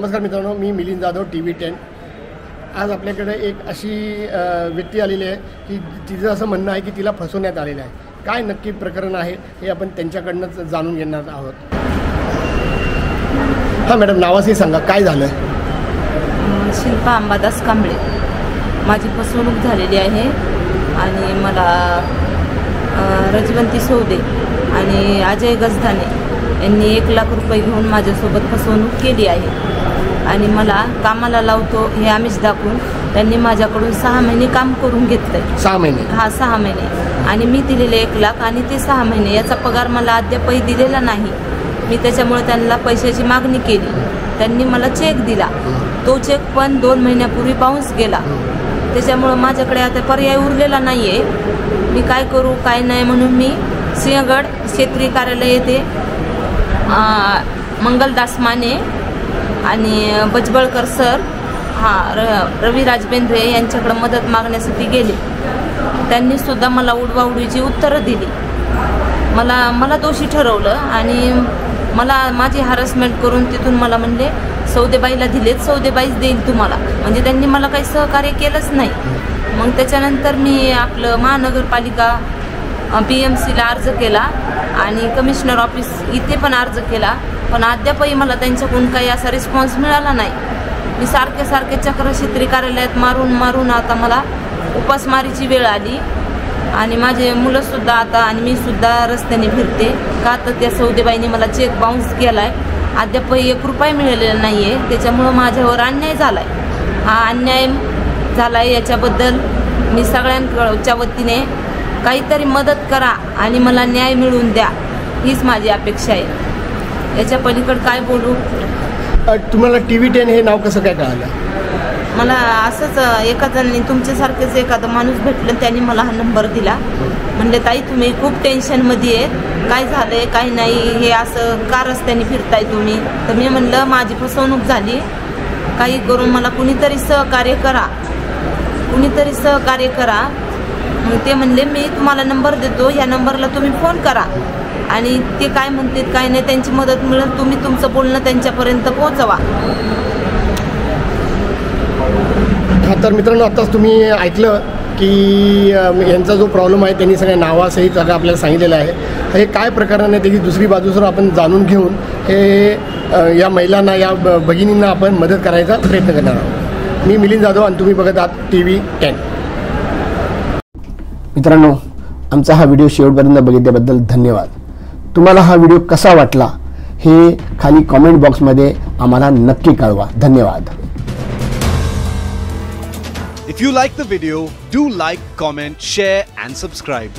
नमस्कार मित्रांनो, मी मिलिंद जाधव TV10। आज आपल्याकडे एक अशी व्यक्ती आलेली आहे की तिचं असं म्हणणं आहे की तिला फसवण्यात आलेलं आहे। काय नक्की प्रकरण आहे हे आपण त्यांच्याकडूनच जाणून घेणार आहोत। हां मॅडम, नावाशी सांगा, काय झालं? शिल्पा अंबादास कांबळे, माझी फसवणूक झालेली आहे आणि मला रजवंती सौदे आणि अजय गजधाने यांनी 1 लाख रुपये घेऊन माझ्यासोबत फसवणूक केली आहे आणि मला कामाला लावतो हे आमिष दाखवून त्यांनी माझ्याकडून 6 महिने काम करून घेतलंय। 6 महिने? हां, 6 महिने। आणि मी दिलेले 1 लाख आणि ते 6 महिने याचा पगार मला अद्यापही दिलेला नाही। मी त्याच्यामुळे त्यांना पैशाची मागणी केली, त्यांनी मला चेक दिला, तो चेक पण 2 महिन्यापूर्वी बाउन्स गेला। त्याच्यामुळं माझ्याकडे आता पर्याय उरलेला नाही आहे। मी काय करू काय नाही म्हणून मी सिंहगड क्षेत्रीय कार्यालय येथे मंगलदास माने आणि बजबळकर सर रवी राजबेंद्रे यांच्याकडे मदत मागण्यासाठी गेले। त्यांनी सुद्धा मला उडवाउडवीची उत्तरं दिली, मला दोषी ठरवलं आणि मला माझी हॅरसमेंट करून तिथून मला म्हणले सौदेबाईला दिलेत, सौदेबाईच देईल तुम्हाला। म्हणजे त्यांनी मला काही सहकार्य केलंच नाही। मग त्याच्यानंतर मी आपलं महानगरपालिका BMCला अर्ज केला आणि कमिशनर ऑफिस इथे पण अर्ज केला, पण अद्यापही मला त्यांच्याकडून काही असा रिस्पॉन्स मिळाला नाही। मी सारखे चक्र क्षेत्रीय कार्यालयात मारून आता मला उपासमारीची वेळ आली आणि माझे मुलंसुद्धा आता आणि मी सुद्धा रस्त्याने फिरते का तर त्या सौदेबाईने मला चेक बाउन्स केला आहे, अद्यापही 1 रुपया मिळालेला नाही आहे। त्याच्यामुळं माझ्यावर अन्याय झाला आहे। हा अन्याय झाला आहे, याच्याबद्दल मी सगळ्यांच्या वतीने काहीतरी मदत करा आणि मला न्याय मिळवून द्या, हीच माझी अपेक्षा आहे। याच्या पलीकडे काय बोलू? तुम्हाला TV10 हे नाव कसं काय कळालं? मला असंच एका जणांनी, तुमच्यासारखेच एखादा माणूस भेटलं, त्यांनी मला हा नंबर दिला। म्हणले ताई तुम्ही खूप टेन्शनमध्ये आहेत, काय झालंय काय नाही, हे असं का रस्त्याने फिरताय तुम्ही? तर मी म्हणलं माझी फसवणूक झाली, काही करून मला कुणीतरी सहकार्य करा। मग ते म्हणले मी तुम्हाला नंबर देतो, या नंबरला तुम्ही फोन करा आणि ते काय म्हणतात काय नाही त्यांची मदत मिळेल, तुम्ही तुमचं बोलणं त्यांच्यापर्यंत पोहोचवा। हां, तर मित्रांनो, आत्ताच तुम्ही ऐकलं की यांचा जो प्रॉब्लेम आहे त्यांनी सगळ्या नावासहित सगळं आपल्याला सांगितलेलं आहे। हे काय प्रकरण आहे त्याची दुसरी बाजूसर आपण जाणून घेऊन हे या महिलांना, या भगिनींना आपण मदत करायचा प्रयत्न करणार आहोत। मी मिलिंद जाधव आणि तुम्ही बघत आहात TV10। मित्रांनो, आमचा हा व्हिडिओ शेवटपर्यंत बघितल्याबद्दल धन्यवाद। तुम्हाला हा व्हिडिओ कसा वाटला हे खाली कमेंट बॉक्समध्ये आम्हाला नक्की कळवा। धन्यवाद। If you like the video, do like, comment, share and subscribe.